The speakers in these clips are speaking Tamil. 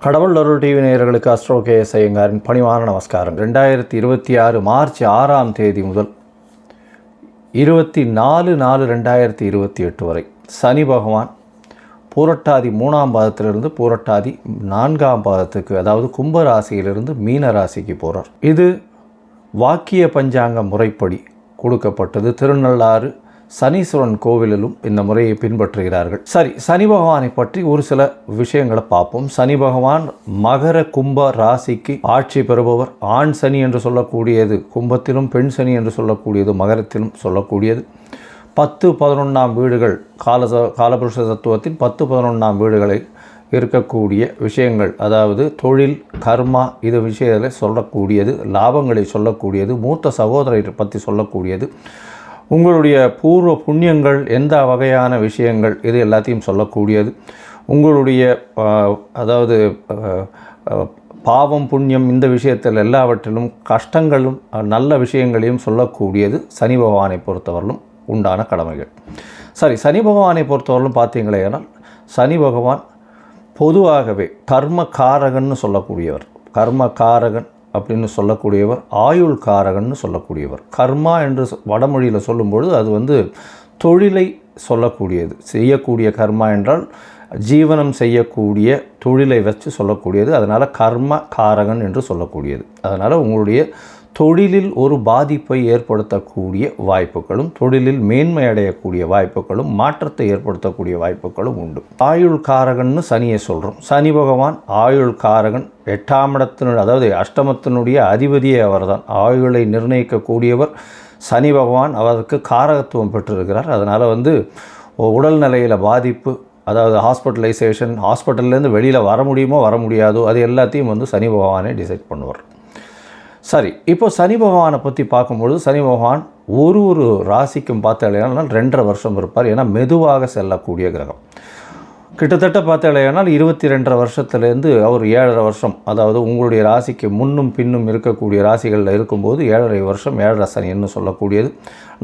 கடவுள் அருள் டிவி நேயர்களுக்கு அஸ்ட்ரோ கேஎஸ் ஐயங்காரின் பணிவான நமஸ்காரம். 2026 மார்ச் 6ஆம் தேதி முதல் 24/4/2028 வரை சனி பகவான் பூரட்டாதி 3ஆம் பாதத்திலிருந்து பூரட்டாதி 4ஆம் பாதத்துக்கு, அதாவது கும்ப ராசியிலிருந்து மீன ராசிக்கு போகிறார். இது வாக்கிய பஞ்சாங்க முறைப்படி கொடுக்கப்பட்டது. திருநள்ளாறு சனீஸ்வரன் கோவிலிலும் இந்த முறையை பின்பற்றுகிறார்கள். சரி, சனி பகவானை பற்றி ஒரு சில விஷயங்களை பார்ப்போம். சனி பகவான் மகர கும்ப ராசிக்கு ஆட்சி பெறுபவர். ஆண் சனி என்று சொல்லக்கூடியது கும்பத்திலும், பெண் சனி என்று சொல்லக்கூடியது மகரத்திலும் சொல்லக்கூடியது. 10-11ஆம் வீடுகள் காலபுருஷ தத்துவத்தின் 10-11ஆம் வீடுகளை இருக்கக்கூடிய விஷயங்கள், அதாவது தொழில், கர்மா, இது விஷயங்களை சொல்லக்கூடியது, லாபங்களை சொல்லக்கூடியது, மூத்த சகோதரரை பற்றி சொல்லக்கூடியது, உங்களுடைய பூர்வ புண்ணியங்கள், எந்த வகையான விஷயங்கள், இது எல்லாத்தையும் சொல்லக்கூடியது. உங்களுடைய அதாவது பாவம் புண்ணியம், இந்த விஷயத்தில் எல்லாவற்றிலும் கஷ்டங்களும் நல்ல விஷயங்களையும் சொல்லக்கூடியது சனி பகவானை பொறுத்தவரையிலும் உண்டான கடமைகள். சரி, சனி பகவானை பொறுத்தவரையிலும் பார்த்தீங்களேனால் சனி பகவான் பொதுவாகவே கர்மகாரகன்னு சொல்லக்கூடியவர். கர்மகாரகன் அப்படின்னு சொல்லக்கூடியவர், ஆயுள் காரகன்னு சொல்லக்கூடியவர். கர்மா என்று வடமொழியில் சொல்லும்பொழுது அது தொழிலை சொல்லக்கூடியது. செய்யக்கூடிய கர்மா என்றால் ஜீவனம் செய்யக்கூடிய தொழிலை வச்சு சொல்லக்கூடியது. அதனால் கர்ம காரகன் என்று சொல்லக்கூடியது. அதனால் உங்களுடைய தொழிலில் ஒரு பாதிப்பை ஏற்படுத்தக்கூடிய வாய்ப்புகளும், தொழிலில் மேன்மை அடையக்கூடிய வாய்ப்புகளும், மாற்றத்தை ஏற்படுத்தக்கூடிய வாய்ப்புகளும் உண்டு. ஆயுள் காரகன்னு சனியை சொல்கிறோம். சனி பகவான் ஆயுள் காரகன். 8ஆம் இடத்தினுடைய, அதாவது அஷ்டமத்தினுடைய அதிபதியே அவர் தான். ஆயுளை நிர்ணயிக்கக்கூடியவர் சனி பகவான். அவருக்கு காரகத்துவம் பெற்றிருக்கிறார். அதனால் உடல்நிலையில் பாதிப்பு, அதாவது ஹாஸ்பிட்டலைசேஷன், ஹாஸ்பிட்டல்லேருந்து வெளியில் வர முடியுமோ வர முடியாதோ, அது எல்லாத்தையும் சனி பகவானே டிசைட் பண்ணுவார். சரி, இப்போ சனி பகவானை பற்றி பார்க்கும்பொழுது சனி பகவான் ஒரு ராசிக்கும் பார்த்தாலேனால் 2.5 வருஷம் இருப்பார். ஏன்னா மெதுவாக செல்லக்கூடிய கிரகம். கிட்டத்தட்ட பார்த்தாலேனால் 22.5 வருஷத்துலேருந்து அவர் 7.5 வருஷம், அதாவது உங்களுடைய ராசிக்கு முன்னும் பின்னும் இருக்கக்கூடிய ராசிகளில் இருக்கும்போது 7.5 வருஷம் 7.5 சனின்னு சொல்லக்கூடியது.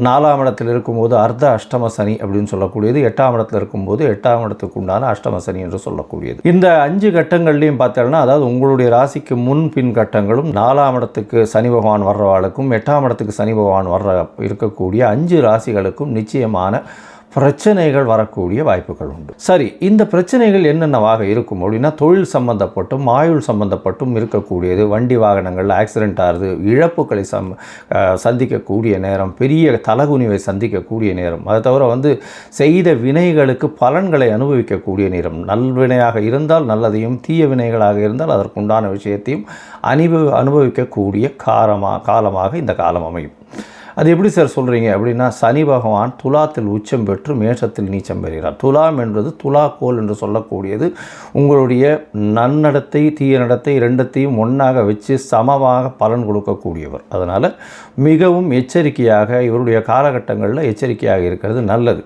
4ஆம் இடத்தில் இருக்கும்போது அர்த்த அஷ்டம சனி அப்படின்னு சொல்லக்கூடியது. 8ஆம் இடத்தில் இருக்கும்போது 8ஆம் இடத்துக்கு உண்டான அஷ்டம சனி என்று சொல்லக்கூடியது. இந்த 5 கட்டங்கள்லையும் பார்த்தோம்னா, அதாவது உங்களுடைய ராசிக்கு முன் பின் கட்டங்களும், 4ஆம் இடத்துக்கு சனி பகவான் வர்றவாளுக்கும் 8ஆம் இடத்துக்கு சனி பகவான் இருக்கக்கூடிய 5 ராசிகளுக்கும் நிச்சயமான பிரச்சனைகள் வரக்கூடிய வாய்ப்புகள் உண்டு. சரி, இந்த பிரச்சனைகள் என்னென்னவாக இருக்கும் அப்படின்னா, தொழில் சம்பந்தப்பட்டும் ஆயுள் சம்பந்தப்பட்டும் இருக்கக்கூடியது. வண்டி வாகனங்கள் ஆக்சிடென்ட் ஆகுது, இழப்புகளை சந்திக்கக்கூடிய நேரம், பெரிய தலகுனிவை சந்திக்கக்கூடிய நேரம். அதை தவிர செய்த வினைகளுக்கு பலன்களை அனுபவிக்கக்கூடிய நேரம். நல்வினையாக இருந்தால் நல்லதையும், தீய வினைகளாக இருந்தால் அதற்குண்டான விஷயத்தையும் அனுபவிக்கக்கூடிய காலமாக இந்த காலம் அமையும். அது எப்படி சார் சொல்கிறீங்க அப்படின்னா, சனி பகவான் துலாத்தில் உச்சம் பெற்று மேஷத்தில் நீச்சம் பெறுகிறார். துலாம் என்பது துலாக்கோல் என்று சொல்லக்கூடியது. உங்களுடைய நன்னடத்தை தீய நடத்தை ரெண்டத்தையும் ஒன்றாக வச்சு சமமாக பலன் கொடுக்கக்கூடியவர். அதனால் மிகவும் எச்சரிக்கையாக, இவருடைய காலகட்டங்களில் எச்சரிக்கையாக இருக்கிறது நல்லது.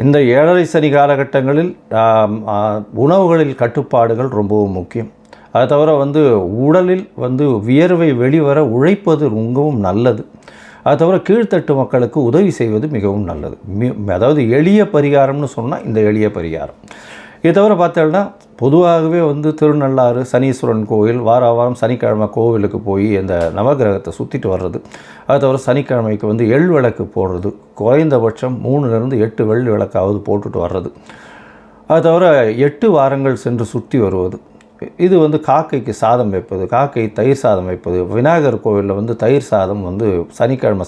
இந்த 7.5 சனி காலகட்டங்களில் உணவுகளில் கட்டுப்பாடுகள் ரொம்பவும் முக்கியம். அது தவிர உடலில் வியர்வை வெளிவர உழைப்பது ரொம்பவும் நல்லது. அது தவிர கீழ்த்தட்டு மக்களுக்கு உதவி செய்வது மிகவும் நல்லது. அதாவது எளிய பரிகாரம்னு சொன்னால் இந்த எளிய பரிகாரம். இதை தவிர பார்த்தோம்னா, பொதுவாகவே திருநள்ளாறு சனீஸ்வரன் கோவில் வாரம் சனிக்கிழமை கோவிலுக்கு போய் அந்த நவகிரகத்தை சுற்றிட்டு வர்றது. அது தவிர சனிக்கிழமைக்கு எள் விளக்கு போடுறது, குறைந்தபட்சம் 3லிருந்து 8 வெள்ளி விளக்காவது போட்டுட்டு வர்றது. அது தவிர 8 வாரங்கள் சென்று சுற்றி வருவது. இது காக்கைக்கு சாதம் வைப்பது, காக்கை தயிர் சாதம் வைப்பது. விநாயகர் கோவிலில் தயிர் சாதம் சனிக்கிழமை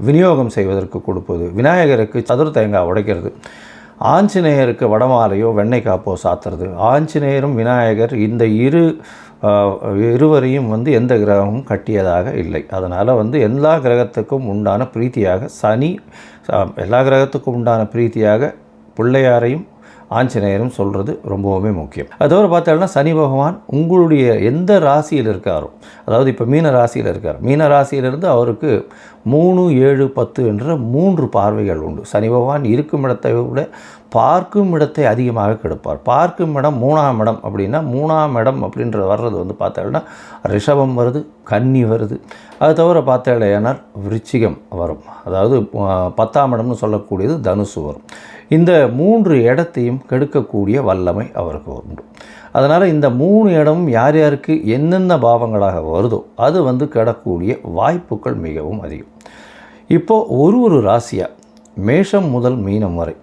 விநியோகம் செய்வதற்கு கொடுப்பது. விநாயகருக்கு சதுர தேங்காய் உடைக்கிறது. ஆஞ்சநேயருக்கு வடமாலையோ வெண்ணெய் காப்போ சாத்துறது. ஆஞ்சநேயரும் விநாயகர் இந்த இருவரையும் எந்த கிரகமும் கட்டியதாக இல்லை. அதனால் எல்லா கிரகத்துக்கும் உண்டான பிரீத்தியாக எல்லா கிரகத்துக்கும் உண்டான பிரீத்தியாக பிள்ளையாரையும் ஆஞ்சநேயரும் சொல்கிறது ரொம்பவுமே முக்கியம். அது தவிர பார்த்தோம்னா, சனி பகவான் உங்களுடைய எந்த ராசியில் இருக்காரோ, அதாவது இப்போ மீன ராசியில் இருக்கார், மீன ராசியிலிருந்து அவருக்கு 3, 7, 10 என்ற 3 பார்வைகள் உண்டு. சனி பகவான் இருக்கும் இடத்தை விட பார்க்கும் இடத்தை அதிகமாக கெடுப்பார். பார்க்கும் இடம் 3ஆம் இடம் அப்படின்னா, 3ஆம் இடம் அப்படின்றது வர்றது பார்த்தோம்னா ரிஷபம் வருது, கன்னி வருது. அது தவிர பார்த்தேனால் விருச்சிகம் வரும். அதாவது 10ஆம் இடம்னு சொல்லக்கூடியது தனுசு வரும். இந்த 3 இடத்தையும் கெடுக்கக்கூடிய வல்லமை அவருக்கு உண்டு. அதனால் இந்த 3 இடமும் யார் யாருக்கு என்னென்ன பாவங்களாக வருதோ அது கெடக்கூடிய வாய்ப்புகள் மிகவும் அதிகம். இப்போது ஒரு ராசியாக மேஷம் முதல் மீனம் வரை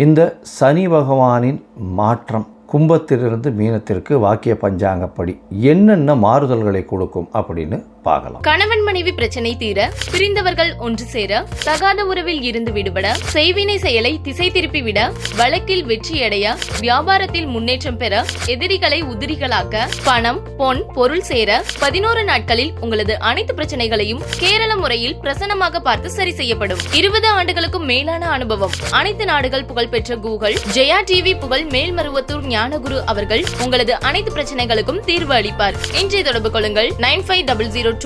இந்த சனி பகவானின் மாற்றம் கும்பத்திலிருந்து மீனத்திற்கு வாக்கிய பஞ்சாங்கப்படி என்னென்ன மாறுதல்களை கொடுக்கும் அப்படின்னு பார்க்கலாம். கணவன் மனைவி பிரச்சனை தீர, பிரிந்தவர்கள் ஒன்று சேர, தகாத உறவில் இருந்து விடுபட, செய்வினை செயலை திசை திருப்பி விட, வழக்கில் வெற்றியடைய, வியாபாரத்தில் முன்னேற்றம் பெற, எதிரிகளை உதிரிகளாக்க, பணம் பொன் பொருள் சேர 11 நாட்களில் உங்களது அனைத்து பிரச்சனைகளையும் கேரள முறையில் பிரசன்னமாக பார்த்து சரி செய்யப்படும். 20 ஆண்டுகளுக்கும் மேலான அனுபவம், அனைத்து நாடுகள் புகழ்பெற்ற கூகுள் ஜெயா டிவி புகழ் மேல்மருவத்தூர் ஞானகுரு அவர்கள் உங்களது அனைத்து பிரச்சனைகளுக்கும் தீர்வு அளிப்பார். இன்றைய தொடர்பு கொள்ளுங்கள் 9500219209.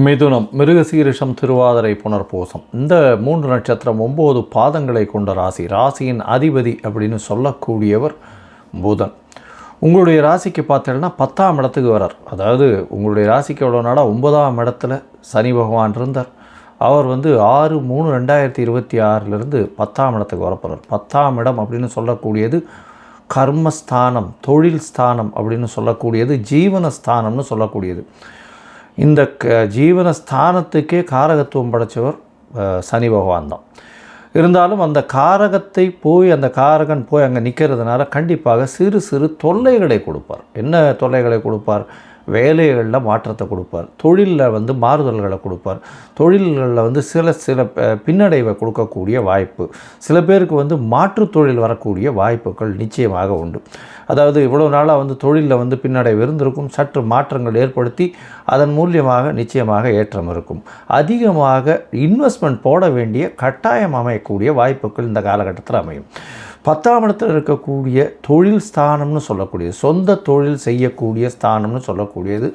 மிதுனம், மிருகசீரிஷம், திருவாதிரை, புனர்பூசம் இந்த 3 நட்சத்திரம் 9 பாதங்களை கொண்ட ராசி. ராசியின் அதிபதி அப்படின்னு சொல்லக்கூடியவர் புதன். உங்களுடைய ராசிக்கு பார்த்தீங்கன்னா 10ஆம் இடத்துக்கு வரார். அதாவது உங்களுடைய ராசிக்கு எவ்வளோ நாளாக 9ஆம் இடத்துல சனி பகவான் இருந்தார். அவர் 6/3/2026 10ஆம் இடத்துக்கு வரப்போகிறார். 10ஆம் இடம் அப்படின்னு சொல்லக்கூடியது கர்மஸ்தானம், தொழில் ஸ்தானம் அப்படின்னு சொல்லக்கூடியது, ஜீவனஸ்தானம்னு சொல்லக்கூடியது. இந்த ஜீவனஸ்தானத்துக்கே காரகத்துவம் படைத்தவர் சனி பகவான் தான். இருந்தாலும் அந்த காரகத்தை அந்த காரகன் போய் அங்கே நிற்கிறதுனால கண்டிப்பாக சிறு சிறு தொல்லைகளை கொடுப்பார். என்ன தொல்லைகளை கொடுப்பார்? வேலைகளில் மாற்றத்தை கொடுப்பார், தொழிலில் மாறுதல்களை கொடுப்பார், தொழில்களில் சில பின்னடைவை கொடுக்கக்கூடிய வாய்ப்பு, சில பேருக்கு மாற்று தொழில் வரக்கூடிய வாய்ப்புகள் நிச்சயமாக உண்டு. அதாவது இவ்வளோ நாளாக தொழிலில் பின்னடைவு இருந்திருக்கும், சற்று மாற்றங்கள் ஏற்படுத்தி அதன் மூலியமாக நிச்சயமாக ஏற்றம் இருக்கும். அதிகமாக இன்வெஸ்ட்மெண்ட் போட வேண்டிய கட்டாயம் அமையக்கூடிய வாய்ப்புகள் இந்த காலகட்டத்தில் அமையும். 10ஆம் இடத்தில் இருக்கக்கூடிய தொழில் ஸ்தானம்னு சொல்லக்கூடியது, சொந்த தொழில் செய்யக்கூடிய ஸ்தானம்னு சொல்லக்கூடியது,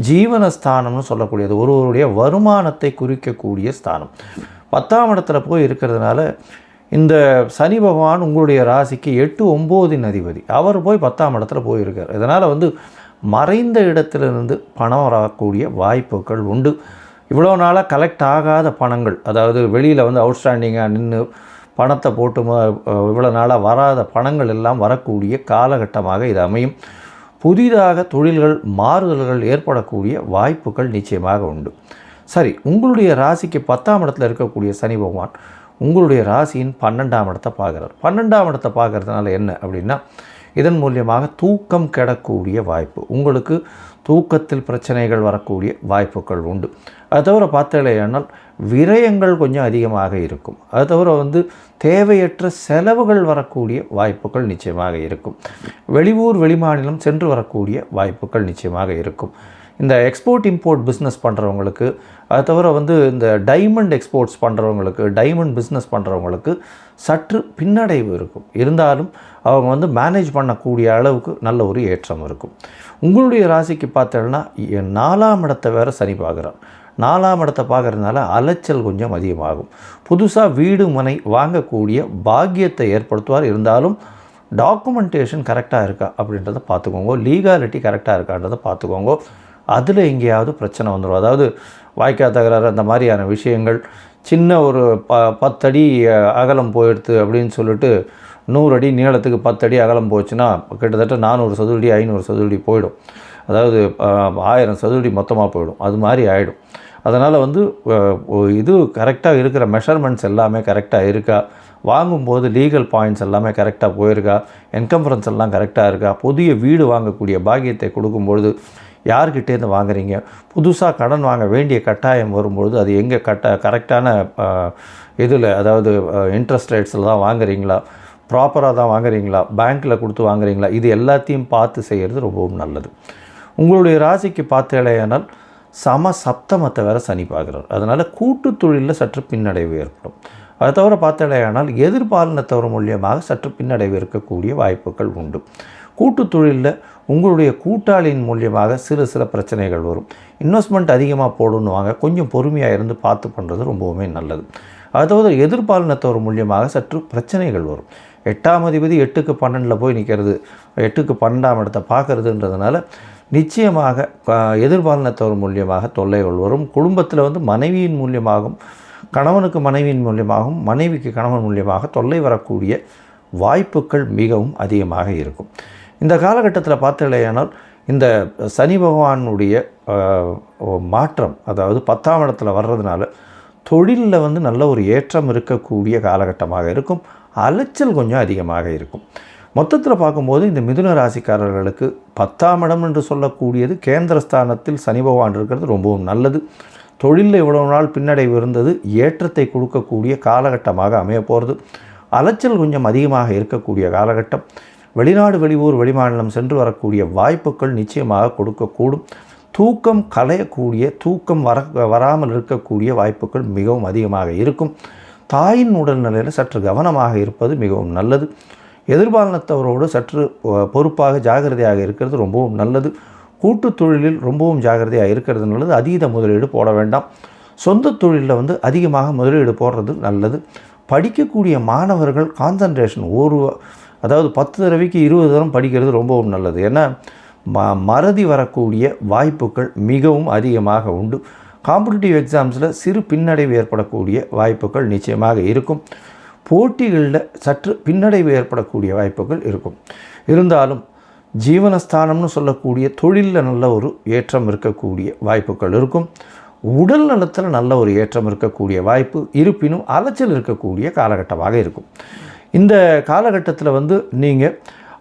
ஜீவனஸ்தானம்னு சொல்லக்கூடியது, ஒருவருடைய வருமானத்தை குறிக்கக்கூடிய ஸ்தானம். 10ஆம் இடத்துல போய் இருக்கிறதுனால இந்த சனி பகவான் உங்களுடைய ராசிக்கு 8-9 அதிபதி. அவர் போய் 10ஆம் இடத்துல போயிருக்கார். இதனால் மறைந்த இடத்திலிருந்து பணம் வரக்கூடிய வாய்ப்புகள் உண்டு. இவ்வளோ நாளாக கலெக்ட் ஆகாத பணங்கள், அதாவது வெளியில் அவுட்ஸ்டாண்டிங்காக நின்று பணத்தை போட்டு இவ்வளோ நாளாக வராத பணங்கள் எல்லாம் வரக்கூடிய காலகட்டமாக இது அமையும். புதிதாக தொழில்கள் மாறுதல்கள் ஏற்படக்கூடிய வாய்ப்புகள் நிச்சயமாக உண்டு. சரி, உங்களுடைய ராசிக்கு 10ஆம் இடத்துல இருக்கக்கூடிய சனி பகவான் உங்களுடைய ராசியின் 12ஆம் இடத்தை பார்க்குறார். 12ஆம் இடத்தை பார்க்குறதுனால என்ன அப்படின்னா, இதன் மூலியமாக தூக்கம் கெடக்கூடிய வாய்ப்பு, உங்களுக்கு தூக்கத்தில் பிரச்சனைகள் வரக்கூடிய வாய்ப்புகள் உண்டு. அது தவிர பார்த்தீங்களேனால் விரயங்கள் கொஞ்சம் அதிகமாக இருக்கும். அது தவிர தேவையற்ற செலவுகள் வரக்கூடிய வாய்ப்புகள் நிச்சயமாக இருக்கும். வெளியூர் வெளிமாநிலம் சென்று வரக்கூடிய வாய்ப்புகள் நிச்சயமாக இருக்கும். இந்த எக்ஸ்போர்ட் இம்போர்ட் பிஸ்னஸ் பண்ணுறவங்களுக்கு, அது தவிர இந்த டைமண்ட் எக்ஸ்போர்ட்ஸ் பண்ணுறவங்களுக்கு, டைமண்ட் பிஸ்னஸ் பண்ணுறவங்களுக்கு சற்று பின்னடைவு இருக்கும். இருந்தாலும் அவங்க மேனேஜ் பண்ணக்கூடிய அளவுக்கு நல்ல ஒரு ஏற்றம் இருக்கும். உங்களுடைய ராசிக்கு பார்த்தோன்னா 4ஆம் இடத்தை வேறு சனி பார்க்குறார். 4ஆம் இடத்தை பார்க்குறதுனால அலைச்சல் கொஞ்சம் அதிகமாகும். புதுசாக வீடு மனை வாங்கக்கூடிய பாக்கியத்தை ஏற்படுத்துவார். இருந்தாலும் டாக்குமெண்டேஷன் கரெக்டாக இருக்கா அப்படின்றத பார்த்துக்கோங்க, லீகாலிட்டி கரெக்டாக இருக்கான்றதை பார்த்துக்கோங்க. அதில் எங்கேயாவது பிரச்சனை வந்துடும். அதாவது வாய்க்கா தகராறு அந்த மாதிரியான விஷயங்கள், சின்ன ஒரு 10 அடி அகலம் போயிடுது அப்படின்னு சொல்லிட்டு 100 அடி நீளத்துக்கு 10 அடி அகலம் போச்சுன்னா கிட்டத்தட்ட 400 சதுரடி 500 சதுரடி போயிடும். அதாவது 1000 சதுரடி மொத்தமாக போயிடும். அது மாதிரி ஆகிடும். அதனால் இது கரெக்டாக இருக்கிற மெஷர்மெண்ட்ஸ் எல்லாமே கரெக்டாக இருக்கா, வாங்கும்போது லீகல் பாயிண்ட்ஸ் எல்லாமே கரெக்டாக போயிருக்கா, என்கம்பரன்ஸ் எல்லாம் கரெக்டாக இருக்கா, புதிய வீடு வாங்கக்கூடிய பாக்கியத்தை கொடுக்கும்பொழுது யார்கிட்டேருந்து வாங்குறீங்க, புதுசாக கடன் வாங்க வேண்டிய கட்டாயம் வரும்பொழுது அது எங்கே கரெக்டான இதில், அதாவது இன்ட்ரெஸ்ட் ரேட்ஸில் தான் வாங்குறீங்களா, ப்ராப்பராக தான் வாங்குறீங்களா, பேங்க்கில் கொடுத்து வாங்குறீங்களா, இது எல்லாத்தையும் பார்த்து செய்கிறது ரொம்பவும் நல்லது. உங்களுடைய ராசிக்கு பார்த்தேனால் சப்தமத்தை வேறு சனி பார்க்குறார். அதனால் கூட்டு தொழிலில் சற்று பின்னடைவு ஏற்படும். அதை தவிர பார்த்தேனால் எதிர்பாலினத்தவர் மூலியமாக சற்று பின்னடைவு இருக்கக்கூடிய வாய்ப்புகள் உண்டு. கூட்டு தொழிலில் உங்களுடைய கூட்டாளியின் மூலியமாக சில பிரச்சனைகள் வரும். இன்வெஸ்ட்மெண்ட் அதிகமாக போடணுவாங்க, கொஞ்சம் பொறுமையாக இருந்து பார்த்து பண்ணுறது ரொம்பவுமே நல்லது. அதை தவிர எதிர்பாலினத்தவர் மூலியமாக சற்று பிரச்சனைகள் வரும். 8ஆம் அதிபதி 8க்கு 12 போய் நிற்கிறது, 8க்கு 12ஆம் இடத்தை பார்க்குறதுன்றதுனால நிச்சயமாக எதிர்பாலினத்தவர் மூலியமாக தொல்லைகள் வரும். குடும்பத்தில் மனைவியின் மூலியமாகவும் கணவனுக்கு மனைவியின் மூலியமாகவும் மனைவிக்கு கணவன் மூலியமாக தொல்லை வரக்கூடிய வாய்ப்புகள் மிகவும் அதிகமாக இருக்கும். இந்த காலகட்டத்தில் பார்த்தீங்களேயானால் இந்த சனி பகவானுடைய மாற்றம், அதாவது 10ஆம் இடத்துல வர்றதுனால தொழிலில் வந்து நல்ல ஒரு ஏற்றம் இருக்கக்கூடிய காலகட்டமாக இருக்கும். அலைச்சல் கொஞ்சம் அதிகமாக இருக்கும். மொத்தத்தில் பார்க்கும்போது இந்த மிதுன ராசிக்காரர்களுக்கு 10ஆம் இடம் என்று சொல்லக்கூடியது கேந்திரஸ்தானத்தில் சனி பகவான் இருக்கிறது ரொம்பவும் நல்லது. தொழிலில் இவ்வளவு நாள் பின்னடைவு இருந்தது, ஏற்றத்தை கொடுக்கக்கூடிய காலகட்டமாக அமைய போகிறது. அலைச்சல் கொஞ்சம் அதிகமாக இருக்கக்கூடிய காலகட்டம். வெளிநாடு, வெளியூர், வெளிமாநிலம் சென்று வரக்கூடிய வாய்ப்புகள் நிச்சயமாக கொடுக்கக்கூடும். தூக்கம் களையக்கூடிய, தூக்கம் வராமல் இருக்கக்கூடிய வாய்ப்புகள் மிகவும் அதிகமாக இருக்கும். தாயின் உடல்நிலையில் சற்று கவனமாக இருப்பது மிகவும் நல்லது. எதிர்பாலினத்தவரோடு சற்று பொறுப்பாக ஜாகிரதையாக இருக்கிறது ரொம்பவும் நல்லது. கூட்டு தொழிலில் ரொம்பவும் ஜாகிரதையாக இருக்கிறது நல்லது. அதீத முதலீடு போட வேண்டாம். சொந்த தொழிலில் வந்து அதிகமாக முதலீடு போடுறது நல்லது. படிக்கக்கூடிய மாணவர்கள் கான்சன்ட்ரேஷன் அதாவது 10 தடவைக்கு 20 தரம் படிக்கிறது ரொம்பவும் நல்லது. ஏன்னா மறதி வரக்கூடிய வாய்ப்புகள் மிகவும் அதிகமாக உண்டு. காம்படிட்டிவ் எக்ஸாம்ஸில் சிறு பின்னடைவு ஏற்படக்கூடிய வாய்ப்புகள் நிச்சயமாக இருக்கும். போட்டிகளில் சற்று பின்னடைவு ஏற்படக்கூடிய வாய்ப்புகள் இருக்கும். இருந்தாலும் ஜீவனஸ்தானம்னு சொல்லக்கூடிய தொழிலில் நல்ல ஒரு ஏற்றம் இருக்கக்கூடிய வாய்ப்புகள் இருக்கும். உடல் நலத்தில் நல்ல ஒரு ஏற்றம் இருக்கக்கூடிய வாய்ப்பு இருப்பினும் அலைச்சல் இருக்கக்கூடிய காலகட்டமாக இருக்கும். இந்த காலகட்டத்தில் வந்து நீங்கள்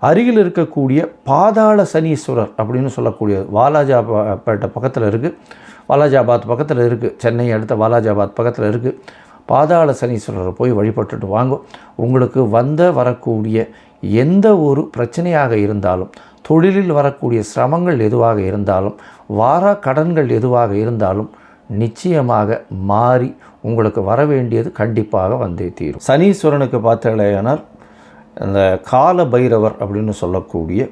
அருகில் இருக்கக்கூடிய பாதாள சனீஸ்வரர் அப்படின்னு சொல்லக்கூடிய வாலாஜாபாத் பக்கத்தில் இருக்குது. வாலாஜாபாத் பக்கத்தில் இருக்குது. சென்னை அடுத்த வாலாஜாபாத் பக்கத்தில் இருக்குது. பாதாள சனீஸ்வரரை போய் வழிபட்டுட்டு வாங்க. உங்களுக்கு வரக்கூடிய எந்த ஒரு பிரச்சனையாக இருந்தாலும், தொழிலில் வரக்கூடிய சிரமங்கள் எதுவாக இருந்தாலும், வாரா கடன்கள் எதுவாக இருந்தாலும் நிச்சயமாக மாறி உங்களுக்கு வர வேண்டியது கண்டிப்பாக வந்தே தீரும். சனீஸ்வரனுக்கு பார்த்தீங்களேனால் அந்த கால பைரவர் அப்படின்னு சொல்லக்கூடிய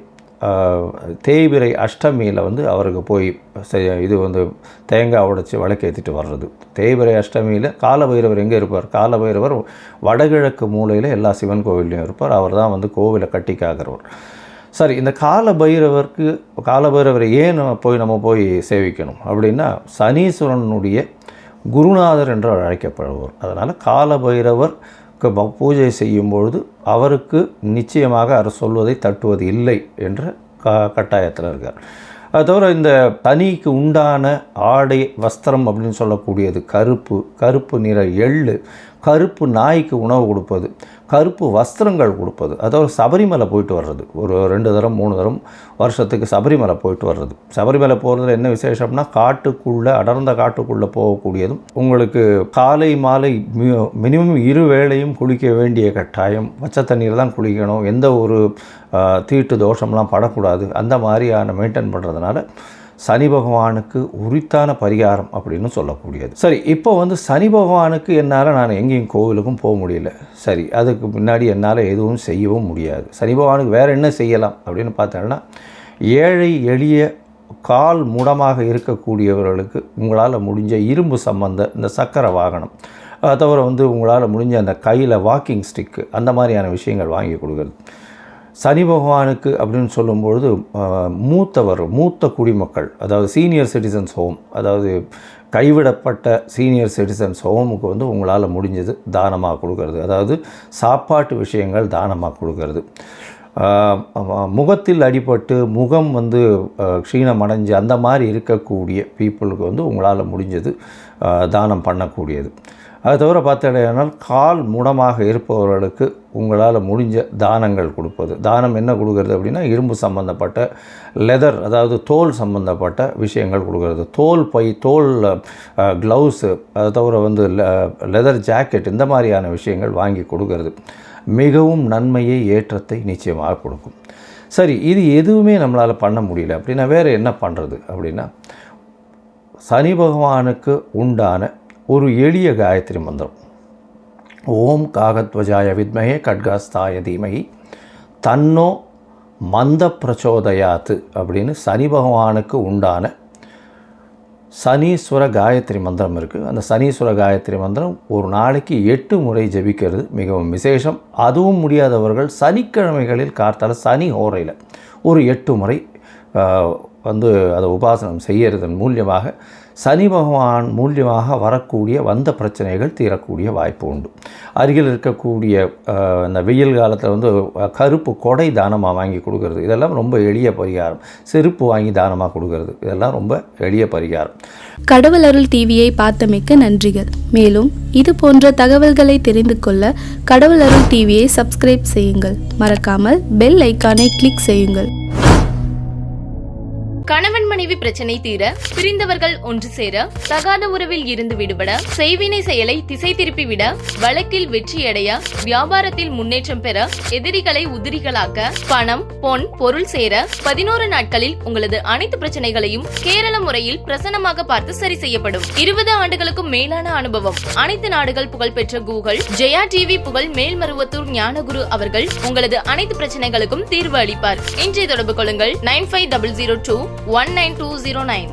தேய்பிறை அஷ்டமியில் வந்து அவருக்கு போய் இது வந்து தேங்காய் உடைச்சி விளக்கேற்றிட்டு வர்றது. தேய்பிறை அஷ்டமியில் கால பைரவர் எங்கே இருப்பார்? கால பைரவர் வடகிழக்கு மூலையில் எல்லா சிவன் கோவிலையும் இருப்பார். அவர் தான் வந்து கோவிலை கட்டி காக்கிறவர். சரி, இந்த கால பைரவரை ஏன் நம்ம போய் சேவிக்கணும் அப்படின்னா, சனீஸ்வரனுடைய குருநாதர் என்று அழைக்கப்படுவார். அதனால் கால பைரவர் பூஜை செய்யும் பொழுது அவருக்கு நிச்சயமாக அவர் சொல்வதை தட்டுவது இல்லை என்ற கட்டாயத்தில் இருக்கார். அது தவிர இந்த தனிக்கு உண்டான ஆடை வஸ்திரம் அப்படின்னு சொல்லக்கூடியது கருப்பு நிற எள்ளு, கருப்பு நாய்க்கு உணவு கொடுப்பது, கருப்பு வஸ்திரங்கள் கொடுப்பது. அதாவது சபரிமலை போயிட்டு வர்றது, ஒரு 2 தரம் 3 தரம் வருஷத்துக்கு சபரிமலை போயிட்டு வர்றது. சபரிமலை போகிறதுல என்ன விசேஷம்னா, அடர்ந்த காட்டுக்குள்ளே போகக்கூடியதும், உங்களுக்கு காலை மாலை மினிமம் 2 வேளையும் குளிக்க வேண்டிய கட்டாயம். பச்சை தண்ணீர் தான் குளிக்கணும். எந்த ஒரு தீட்டு தோஷம்லாம் படக்கூடாது. அந்த மாதிரியான மெயின்டைன் பண்ணுறதுனால சனி பகவானுக்கு உரித்தான பரிகாரம் அப்படின்னு சொல்லக்கூடியது. சரி, இப்போ வந்து சனி பகவானுக்கு என்னால் நான் எங்கேயும் கோவிலுக்கும் போக முடியல. சரி, அதுக்கு முன்னாடி என்னால் எதுவும் செய்யவும் முடியாது. சனி பகவானுக்கு வேறு என்ன செய்யலாம் அப்படின்னு பார்த்தோன்னா, ஏழை எளிய கால் முடமாக இருக்கக்கூடியவர்களுக்கு உங்களால் முடிஞ்ச இரும்பு சம்பந்த இந்த சக்கர வாகனம், தவிர வந்து உங்களால் முடிஞ்ச அந்த கையில் வாக்கிங் ஸ்டிக்கு, அந்த மாதிரியான விஷயங்கள் வாங்கி கொடுக்குறது. சனி பகவானுக்கு அப்படின்னு சொல்லும்பொழுது மூத்த குடிமக்கள், அதாவது சீனியர் சிட்டிசன்ஸ் ஹோம், அதாவது கைவிடப்பட்ட சீனியர் சிட்டிசன்ஸ் ஹோமுக்கு வந்து உங்களால் முடிஞ்சது தானமாக கொடுக்கறது. அதாவது சாப்பாட்டு விஷயங்கள் தானமாக கொடுக்கறது. முகத்தில் அடிபட்டு முகம் வந்து க்ஷீணம் அடைஞ்சு அந்த மாதிரி இருக்கக்கூடிய பீப்புளுக்கு வந்து உங்களால் முடிஞ்சது தானம் பண்ணக்கூடியது. அது தவிர பார்த்தீங்கன்னா, கால் முடமாக இருப்பவர்களுக்கு உங்களால் முடிஞ்ச தானங்கள் கொடுப்பது. தானம் என்ன கொடுக்கறது அப்படின்னா, இரும்பு சம்பந்தப்பட்ட லெதர், அதாவது தோல் சம்பந்தப்பட்ட விஷயங்கள் கொடுக்கறது. தோல் பை, தோல் க்ளவுஸு, அது தவிர வந்து லெதர் ஜாக்கெட், இந்த மாதிரியான விஷயங்கள் வாங்கி கொடுக்கறது மிகவும் நன்மையை, ஏற்றத்தை நிச்சயமாக கொடுக்கும். சரி, இது எதுவுமே நம்மளால் பண்ண முடியல அப்படின்னா வேறு என்ன பண்ணுறது அப்படின்னா, சனி பகவானுக்கு உண்டான ஒரு எளிய காயத்ரி மந்திரம். ஓம் காகத்வஜாய வித்மஹே கட்காஸ்தாய தீமஹி தன்னோ மந்த பிரச்சோதயாத்து அப்படின்னு சனி பகவானுக்கு உண்டான சனீஸ்வர காயத்ரி மந்திரம் இருக்குது. அந்த சனீஸ்வர காயத்ரி மந்திரம் ஒரு நாளைக்கு 8 முறை ஜபிக்கிறது மிகவும் விசேஷம். அதுவும் முடியாதவர்கள் சனிக்கிழமைகளில் கார்த்தால சனி ஹோரையில் ஒரு 8 முறை வந்து அதை உபாசனம் செய்யறதன் மூலியமாக சனி பகவான் மூலியமாக வரக்கூடிய வந்த பிரச்சனைகள் தீரக்கூடிய வாய்ப்பு உண்டு. அருகில் இருக்கக்கூடிய இந்த வெயில் காலத்தில் வந்து கருப்பு கொடை தானமாக வாங்கி கொடுக்கறது, இதெல்லாம் ரொம்ப எளிய பரிகாரம். செருப்பு வாங்கி தானமாக கொடுக்கறது, இதெல்லாம் ரொம்ப எளிய பரிகாரம். கடவுள் அருள் டிவியை பார்த்தமைக்க நன்றிகள். மேலும் இது போன்ற தகவல்களை தெரிந்து கொள்ள கடவுள் அருள் டிவியை சப்ஸ்கிரைப் செய்யுங்கள். மறக்காமல் பெல் ஐக்கானை கிளிக் செய்யுங்கள். கணவன் மனைவி பிரச்சனை தீர, பிரிந்தவர்கள் ஒன்று சேர, தகாத உறவில் இருந்து விடுபட, செய்வினை செயலை திசை திருப்பி விட, வழக்கில் வெற்றியடைய, வியாபாரத்தில் முன்னேற்றம் பெற, எதிரிகளை உதிரிகளாக்க, பணம் பொன் பொருள் சேர 11 நாட்களில் உங்களது அனைத்து பிரச்சனைகளையும் கேரள முறையில் பிரசன்னமாக பார்த்து சரி செய்யப்படும். 20 ஆண்டுகளுக்கும் மேலான அனுபவம். அனைத்து நாடுகள் புகழ்பெற்ற கூகுள் ஜெயா டிவி புகழ் மேல்மருவத்தூர் ஞானகுரு அவர்கள் உங்களது அனைத்து பிரச்சனைகளுக்கும் தீர்வு அளிப்பார். இன்றைய தொடர்பு கொள்ளுங்கள் 9500219209.